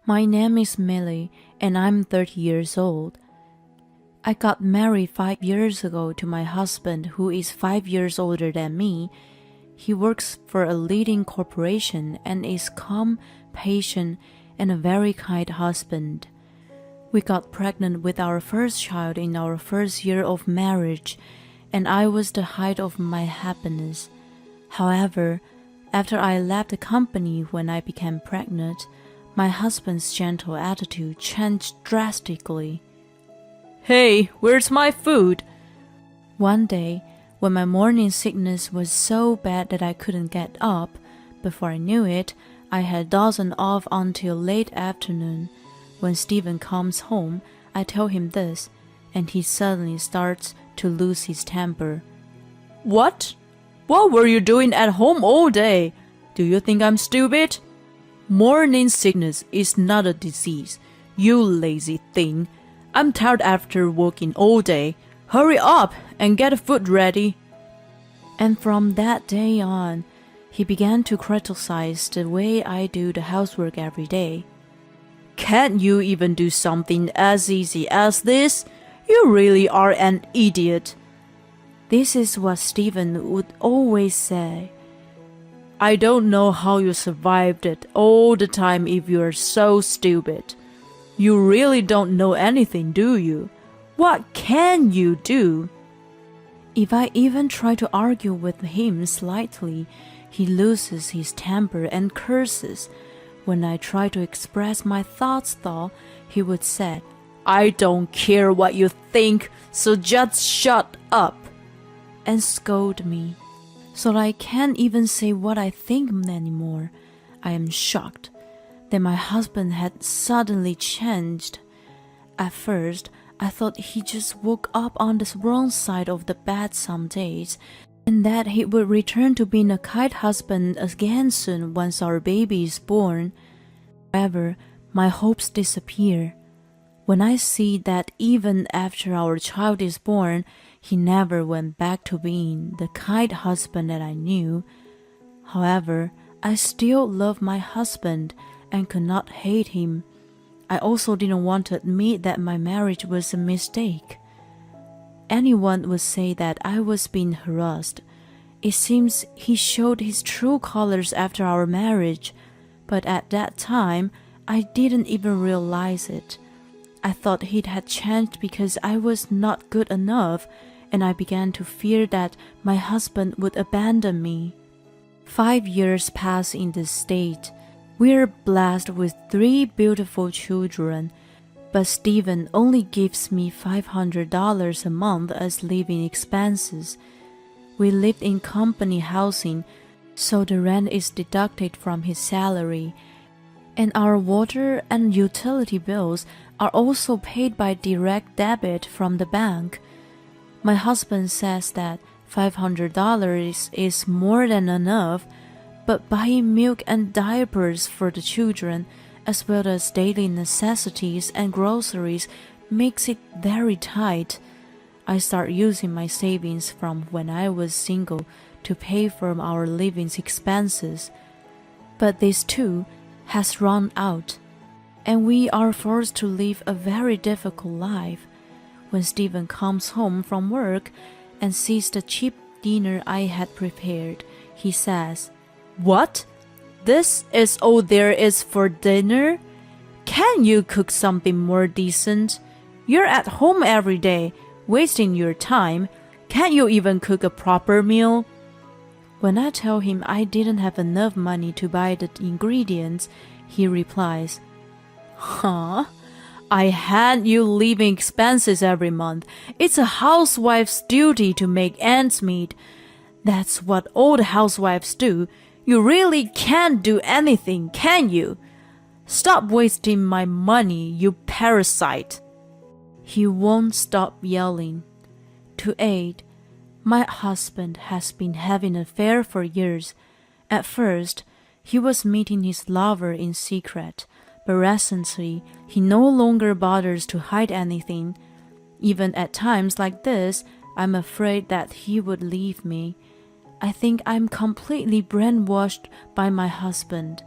My name is Millie, and I'm 30 years old. I got married 5 years ago to my husband, who is 5 years older than me. He works for a leading corporation and is calm, patient, and a very kind husband. We got pregnant with our first child in our first year of marriage, and I was the height of my happiness. However, after I left the company when I became pregnant, my husband's gentle attitude changed drastically. "Hey, where's my food?" One day, when my morning sickness was so bad that I couldn't get up, before I knew it, I had dozed off until late afternoon. When Stephen comes home, I tell him this, and he suddenly starts to lose his temper. "What? What were you doing at home all day? Do you think I'm stupid? Morning sickness is not a disease, you lazy thing. I'm tired after working all day. Hurry up and get food ready." And from that day on, he began to criticize the way I do the housework every day. "Can't you even do something as easy as this? You really are an idiot." This is what Stephen would always say. "I don't know how you survived it all the time if you're so stupid. You really don't know anything, do you? What can you do?" If I even try to argue with him slightly, he loses his temper and curses. When I try to express my thoughts though, he would say, "I don't care what you think, so just shut up," and scold me. So I can't even say what I think anymore. I am shocked that my husband had suddenly changed. At first, I thought he just woke up on the wrong side of the bed some days, and that he would return to being a kind husband again soon once our baby is born. However, my hopes disappear when I see that even after our child is born, he never went back to being the kind husband that I knew. However, I still love my husband and could not hate him. I also didn't want to admit that my marriage was a mistake. Anyone would say that I was being harassed. It seems he showed his true colors after our marriage, but at that time, I didn't even realize it. I thought he had changed because I was not good enough, and I began to fear that my husband would abandon me. 5 years pass in this state. We're blessed with 3 beautiful children, but Stephen only gives me $500 a month as living expenses. We live in company housing, so the rent is deducted from his salary, and our water and utility bills are also paid by direct debit from the bank. My husband says that $500 is more than enough, but buying milk and diapers for the children, as well as daily necessities and groceries, makes it very tight. I start using my savings from when I was single to pay for our living expenses, but this too has run out, and we are forced to live a very difficult life. When Stephen comes home from work and sees the cheap dinner I had prepared, he says, "What? This is all there is for dinner? Can you cook something more decent? You're at home every day, wasting your time. Can't you even cook a proper meal?" When I tell him I didn't have enough money to buy the ingredients, he replies, "Huh? I hand you living expenses every month. It's a housewife's duty to make ends meet. That's what all the housewives do. You really can't do anything, can you? Stop wasting my money, you parasite." He won't stop yelling. To aid, my husband has been having an affair for years. At first, he was meeting his lover in secret, but recently, he no longer bothers to hide anything. Even at times like this, I'm afraid that he would leave me. I think I'm completely brainwashed by my husband.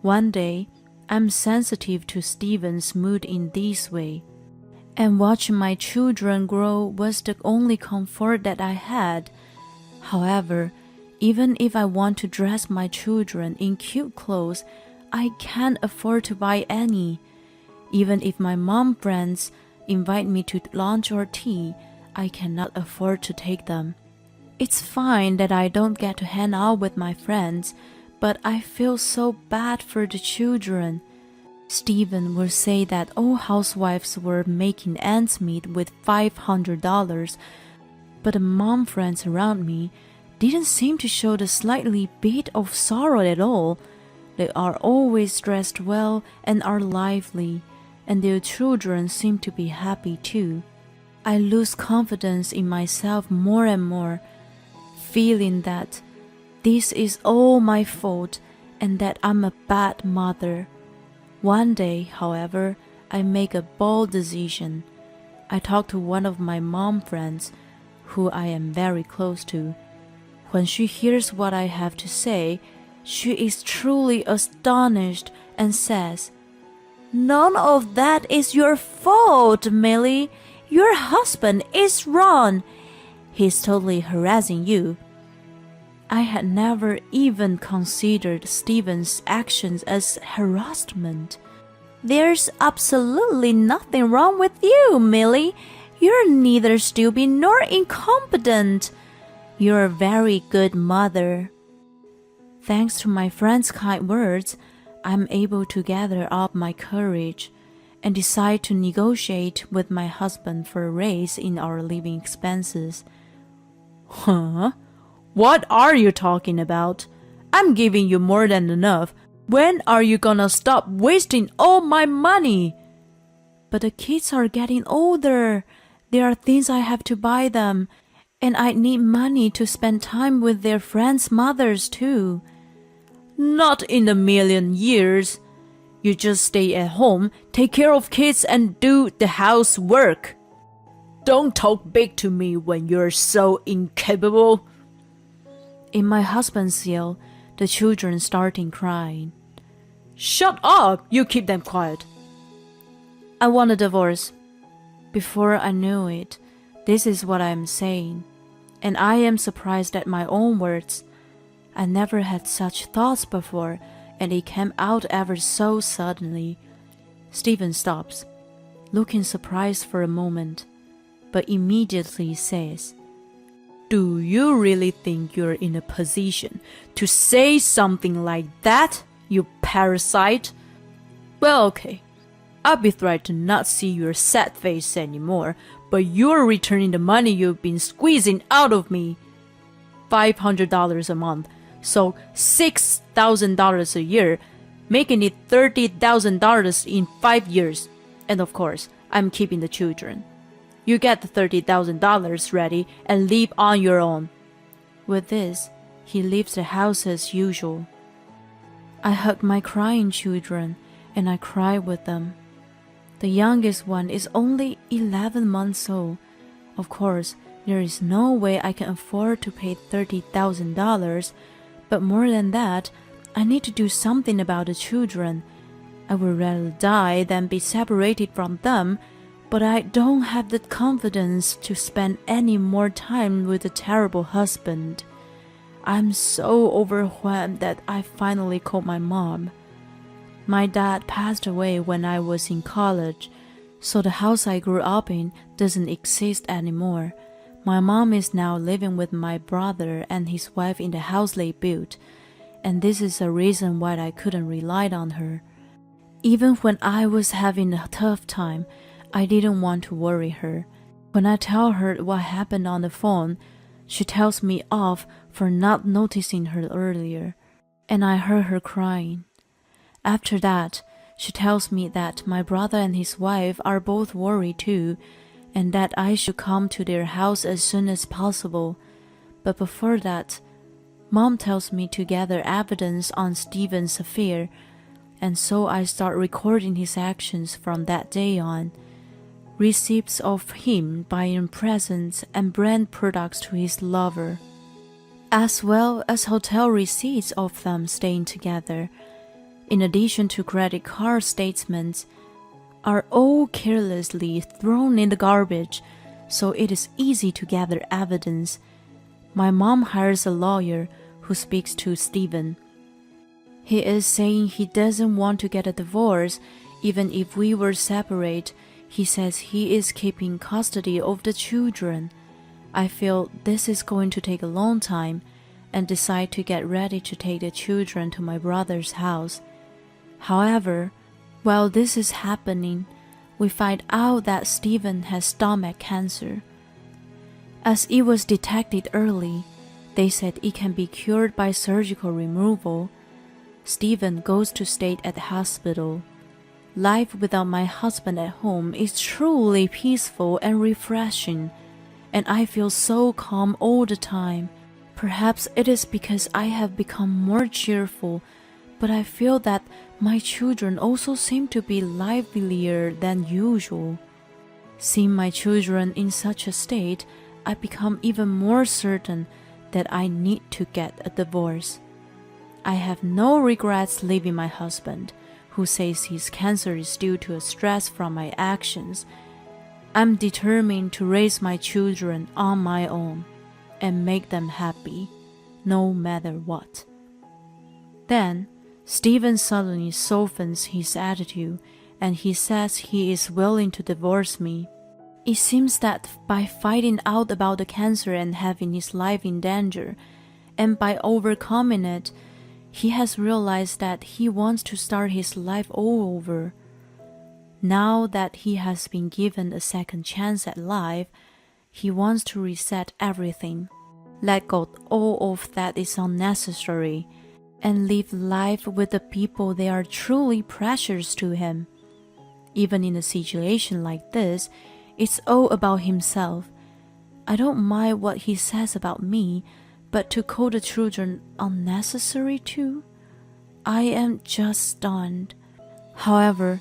One day, I'm sensitive to Steven's mood in this way, and watching my children grow was the only comfort that I had. However, even if I want to dress my children in cute clothes, I can't afford to buy any. Even if my mom friends invite me to lunch or tea, I cannot afford to take them. It's fine that I don't get to hang out with my friends, but I feel so bad for the children. Steven will say that all housewives were making ends meet with $500, but the mom friends around me didn't seem to show the slightly bit of sorrow at all. They are always dressed well and are lively, and their children seem to be happy too. I lose confidence in myself more and more, feeling that this is all my fault and that I'm a bad mother. One day, however, I make a bold decision. I talk to one of my mom friends, who I am very close to. When she hears what I have to say, she is truly astonished and says, "None of that is your fault, Millie. Your husband is wrong. He's totally harassing you." I had never even considered Steven's actions as harassment. "There's absolutely nothing wrong with you, Millie. You're neither stupid nor incompetent. You're a very good mother." Thanks to my friend's kind words, I'm able to gather up my courage and decide to negotiate with my husband for a raise in our living expenses. "Huh? What are you talking about? I'm giving you more than enough. When are you gonna stop wasting all my money?" "But the kids are getting older. There are things I have to buy them, and I need money to spend time with their friends' mothers too." "Not in a million years. You just stay at home, take care of kids, and do the housework. Don't talk big to me when you're so incapable." In my husband's yell, the children started crying. "Shut up! You keep them quiet." I want a divorce. Before I knew it, this is what I am saying, and I am surprised at my own words. I never had such thoughts before, and it came out ever so suddenly. Steven stops, looking surprised for a moment, but immediately says, "Do you really think you're in a position to say something like that, you parasite? Well, okay. I'll be thrilled to not see your sad face anymore, but you're returning the money you've been squeezing out of me. $500 a month, so $6,000 a year, making it $30,000 in 5 years. And of course, I'm keeping the children. You get the $30,000 ready and leave on your own." With this, he leaves the house as usual. I hug my crying children and I cry with them. The youngest one is only 11 months old. Of course, there is no way I can afford to pay $30,000, but more than that, I need to do something about the children. I would rather die than be separated from them, but I don't have the confidence to spend any more time with a terrible husband. I'm so overwhelmed that I finally called my mom. My dad passed away when I was in college, so the house I grew up in doesn't exist anymore. My mom is now living with my brother and his wife in the house they built, and this is a reason why I couldn't rely on her. Even when I was having a tough time, I didn't want to worry her. When I tell her what happened on the phone, she tells me off for not noticing her earlier, and I heard her crying. After that, she tells me that my brother and his wife are both worried too, and that I should come to their house as soon as possible. But before that, Mom tells me to gather evidence on Steven's affair, and so I start recording his actions from that day on. Receipts of him buying presents and brand products to his lover, as well as hotel receipts of them staying together. in addition to credit card statements, are all carelessly thrown in the garbage, so it is easy to gather evidence. My mom hires a lawyer who speaks to Stephen. He is saying he doesn't want to get a divorce, even if we were separate. He says he is keeping custody of the children. I feel this is going to take a long time and decide to get ready to take the children to my brother's house. However, while this is happening, we find out that Stephen has stomach cancer. As it was detected early, they said it can be cured by surgical removal. Stephen goes to stay at the hospital. Life without my husband at home is truly peaceful and refreshing, and I feel so calm all the time. Perhaps it is because I have become more cheerful, but I feel that my children also seem to be livelier than usual. Seeing my children in such a state, I become even more certain that I need to get a divorce. I have no regrets leaving my husband, who says his cancer is due to a stress from my actions. I'm determined to raise my children on my own and make them happy, no matter what. Then, Stephen suddenly softens his attitude and he says he is willing to divorce me. It seems that by finding out about the cancer and having his life in danger, and by overcoming it, he has realized that he wants to start his life all over. Now that he has been given a second chance at life, he wants to reset everything, let go all of that is unnecessary, and live life with the people that are truly precious to him. Even in a situation like this, it's all about himself. I don't mind what he says about me, but to call the children unnecessary too? I am just stunned. However,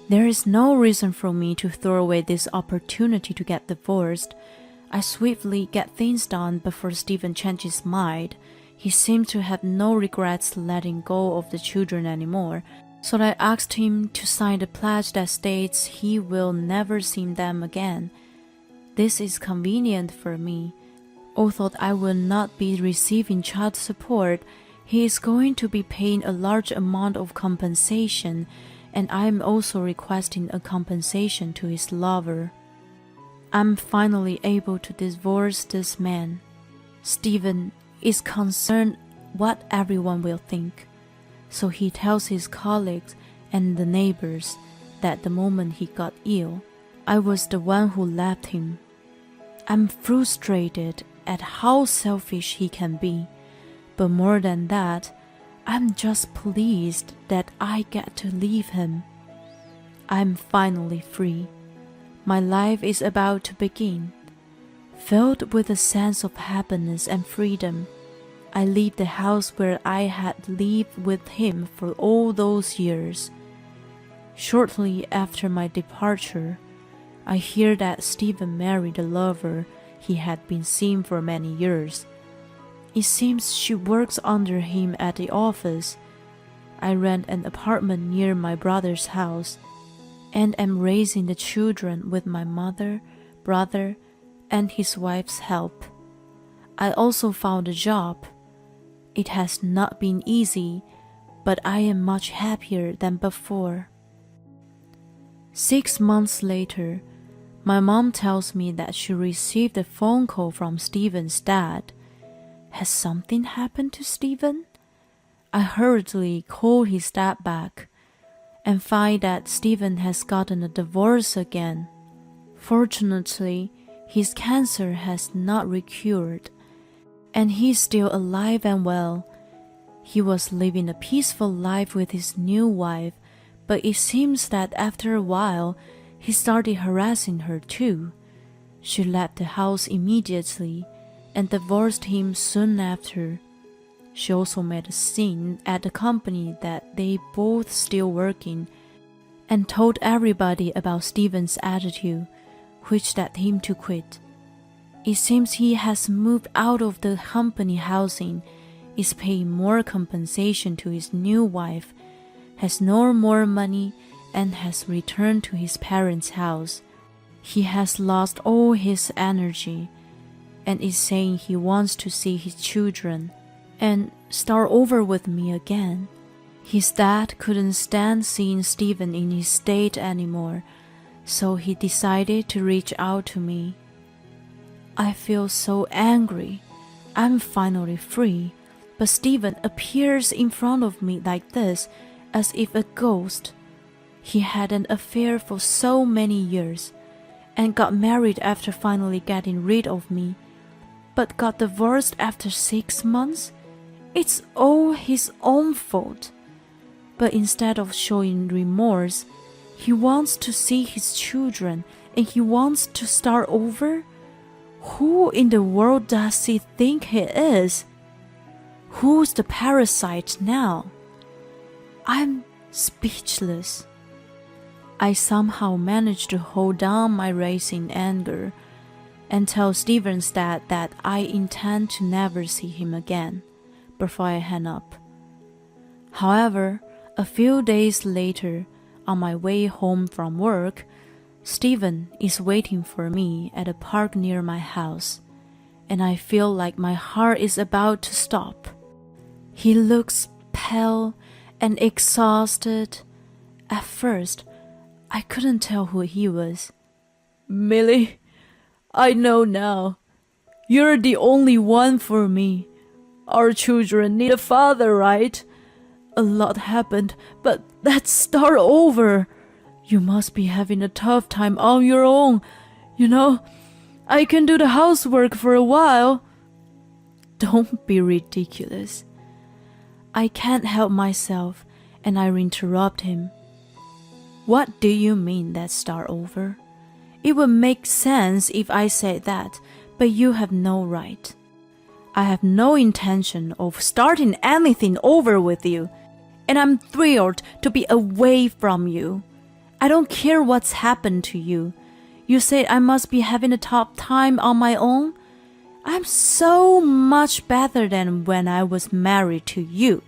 there is no reason for me to throw away this opportunity to get divorced. I swiftly get things done before Stephen changes his mind. He seemed to have no regrets letting go of the children anymore, so I asked him to sign the pledge that states he will never see them again. This is convenient for me. Although I will not be receiving child support, he is going to be paying a large amount of compensation, and I am also requesting a compensation to his lover. I'm finally able to divorce this man. Stephen is concerned what everyone will think, so he tells his colleagues and the neighbors that the moment he got ill, I was the one who left him. I'm frustrated at how selfish he can be, but more than that, I'm just pleased that I get to leave him. I'm finally free. My life is about to begin. Filled with a sense of happiness and freedom, I leave the house where I had lived with him for all those years. Shortly after my departure, I hear that Stephen married a lover he had been seeing for many years. It seems she works under him at the office. I rent an apartment near my brother's house and am raising the children with my mother, brother, and his wife's help. I also found a job. It has not been easy, but I am much happier than before. 6 months later, my mom tells me that she received a phone call from Stephen's dad. Has something happened to Stephen? I hurriedly call his dad back and find that Stephen has gotten a divorce again. Fortunately, his cancer has not recurred, and he is still alive and well. He was living a peaceful life with his new wife, but it seems that after a while, he started harassing her too. She left the house immediately and divorced him soon after. She also made a scene at the company that they both still working and told everybody about Stephen's attitude, which led him to quit. It seems he has moved out of the company housing, is paying more compensation to his new wife, has no more money, and has returned to his parents' house. He has lost all his energy and is saying he wants to see his children and start over with me again. His dad couldn't stand seeing Stephen in his state anymore, so he decided to reach out to me. I feel so angry. I'm finally free, but Stephen appears in front of me like this, as if a ghost. He had an affair for so many years and got married after finally getting rid of me, but got divorced after 6 months? It's all his own fault. But instead of showing remorse, he wants to see his children and he wants to start over? Who in the world does he think he is? Who's the parasite now? I'm speechless. I somehow managed to hold down my racing anger and tell Stephen's dad that I intend to never see him again before I hang up. However, a few days later, on my way home from work, Stephen is waiting for me at a park near my house, and I feel like my heart is about to stop. He looks pale and exhausted. At first, I couldn't tell who he was. "Millie, I know now. You're the only one for me. Our children need a father, right? A lot happened, but let's start over. You must be having a tough time on your own. You know, I can do the housework for a while." Don't be ridiculous. I can't help myself, and I interrupt him. What do you mean that start over? It would make sense if I said that, but you have no right. I have no intention of starting anything over with you, and I'm thrilled to be away from you. I don't care what's happened to you. You said I must be having a tough time on my own? I'm so much better than when I was married to you.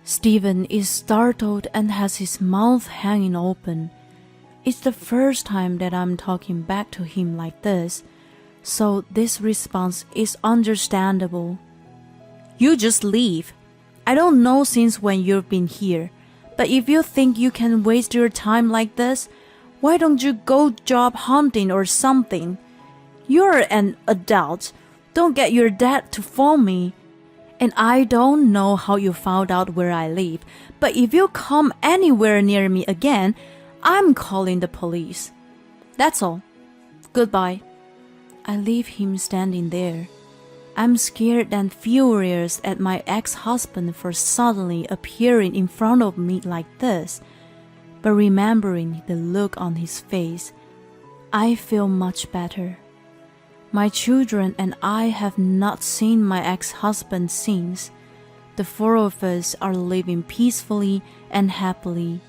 Stephen is startled and has his mouth hanging open. It's the first time that I'm talking back to him like this, so this response is understandable. You just leave. I don't know since when you've been here, but if you think you can waste your time like this, why don't you go job hunting or something? You're an adult. Don't get your dad to phone me. And I don't know how you found out where I live, but if you come anywhere near me again, I'm calling the police. That's all. Goodbye. I leave him standing there. I'm scared and furious at my ex-husband for suddenly appearing in front of me like this, but remembering the look on his face, I feel much better. My children and I have not seen my ex-husband since. The 4 of us are living peacefully and happily,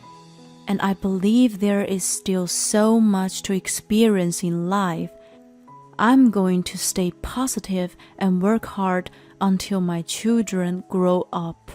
and I believe there is still so much to experience in life. I'm going to stay positive and work hard until my children grow up.